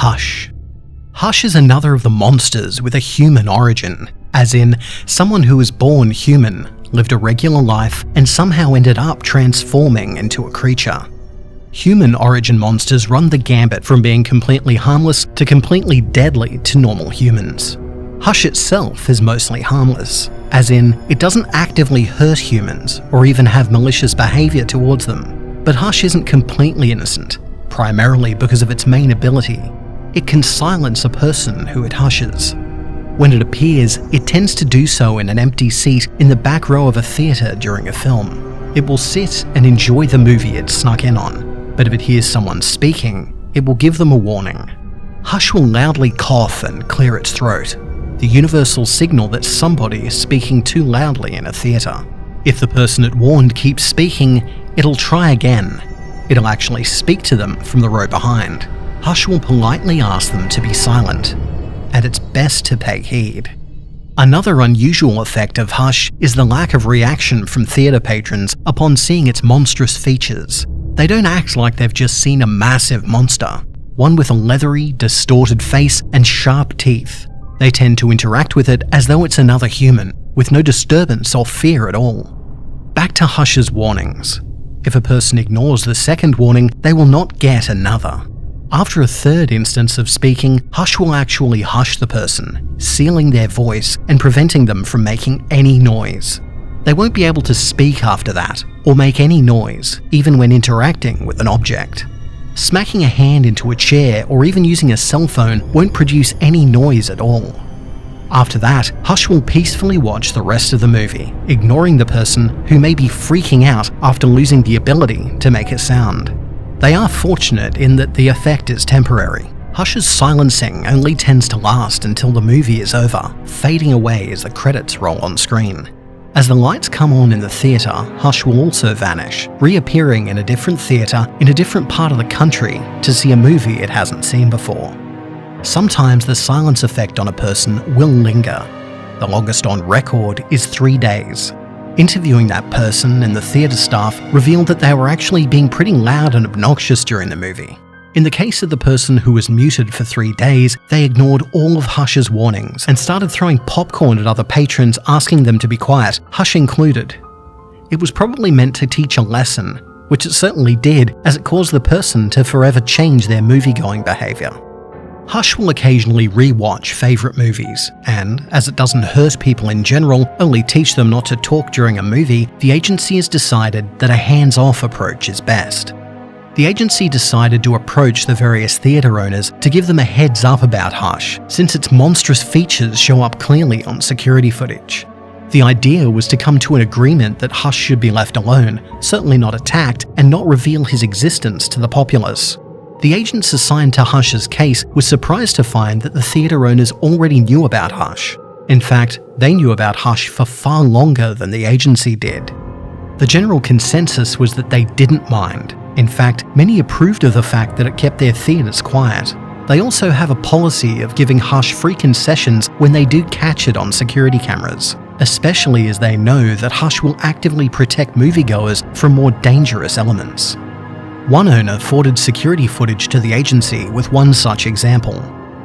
Hush. Hush is another of the monsters with a human origin, as in someone who was born human, lived a regular life, and somehow ended up transforming into a creature. Human origin monsters run the gambit from being completely harmless to completely deadly to normal humans. Hush itself is mostly harmless, as in it doesn't actively hurt humans or even have malicious behaviour towards them. But Hush isn't completely innocent, primarily because of its main ability. It can silence a person who it hushes. When it appears, it tends to do so in an empty seat in the back row of a theatre during a film. It will sit and enjoy the movie it snuck in on, but if it hears someone speaking, it will give them a warning. Hush will loudly cough and clear its throat, the universal signal that somebody is speaking too loudly in a theatre. If the person it warned keeps speaking, it'll try again. It'll actually speak to them from the row behind. Hush will politely ask them to be silent, and it's best to pay heed. Another unusual effect of Hush is the lack of reaction from theatre patrons upon seeing its monstrous features. They don't act like they've just seen a massive monster, one with a leathery, distorted face and sharp teeth. They tend to interact with it as though it's another human, with no disturbance or fear at all. Back to Hush's warnings. If a person ignores the second warning, they will not get another. After a third instance of speaking, Hush will actually hush the person, sealing their voice and preventing them from making any noise. They won't be able to speak after that, or make any noise, even when interacting with an object. Smacking a hand into a chair or even using a cell phone won't produce any noise at all. After that, Hush will peacefully watch the rest of the movie, ignoring the person who may be freaking out after losing the ability to make a sound. They are fortunate in that the effect is temporary. Hush's silencing only tends to last until the movie is over, fading away as the credits roll on screen. As the lights come on in the theatre, Hush will also vanish, reappearing in a different theatre in a different part of the country to see a movie it hasn't seen before. Sometimes the silence effect on a person will linger. The longest on record is 3 days. Interviewing that person and the theatre staff revealed that they were actually being pretty loud and obnoxious during the movie. In the case of the person who was muted for 3 days, they ignored all of Hush's warnings and started throwing popcorn at other patrons, asking them to be quiet, Hush included. It was probably meant to teach a lesson, which it certainly did, as it caused the person to forever change their movie-going behaviour. Hush will occasionally re-watch favourite movies, and, as it doesn't hurt people in general, only teach them not to talk during a movie, the agency has decided that a hands-off approach is best. The agency decided to approach the various theatre owners to give them a heads up about Hush, since its monstrous features show up clearly on security footage. The idea was to come to an agreement that Hush should be left alone, certainly not attacked, and not reveal his existence to the populace. The agents assigned to Hush's case were surprised to find that the theatre owners already knew about Hush. In fact, they knew about Hush for far longer than the agency did. The general consensus was that they didn't mind. In fact, many approved of the fact that it kept their theatres quiet. They also have a policy of giving Hush free concessions when they do catch it on security cameras, especially as they know that Hush will actively protect moviegoers from more dangerous elements. One owner forwarded security footage to the agency with one such example.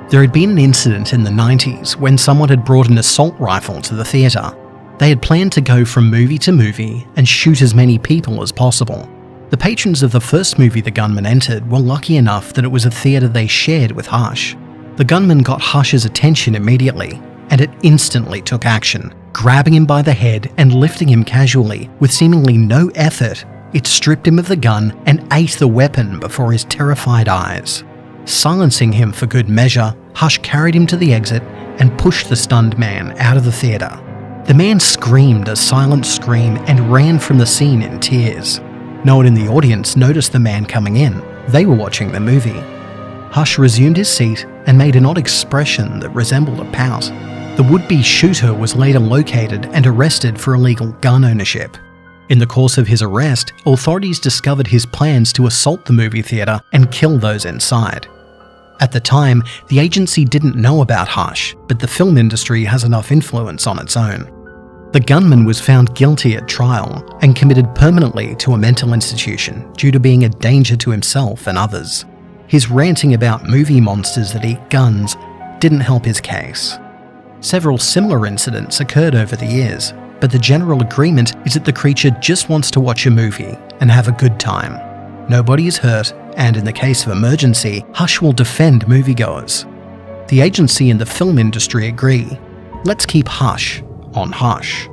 There had been an incident in the 90s when someone had brought an assault rifle to the theatre. They had planned to go from movie to movie and shoot as many people as possible. The patrons of the first movie the gunman entered were lucky enough that it was a theatre they shared with Hush. The gunman got Hush's attention immediately, and it instantly took action, grabbing him by the head and lifting him casually with seemingly no effort. It stripped him of the gun and ate the weapon before his terrified eyes. Silencing him for good measure, Hush carried him to the exit and pushed the stunned man out of the theatre. The man screamed a silent scream and ran from the scene in tears. No one in the audience noticed the man coming in. They were watching the movie. Hush resumed his seat and made an odd expression that resembled a pout. The would-be shooter was later located and arrested for illegal gun ownership. In the course of his arrest, authorities discovered his plans to assault the movie theatre and kill those inside. At the time, the agency didn't know about Hush, but the film industry has enough influence on its own. The gunman was found guilty at trial and committed permanently to a mental institution due to being a danger to himself and others. his ranting about movie monsters that eat guns didn't help his case. Several similar incidents occurred over the years, but the general agreement is that the creature just wants to watch a movie and have a good time. Nobody is hurt, and in the case of emergency, Hush will defend moviegoers. The agency and the film industry agree. Let's keep Hush on hush.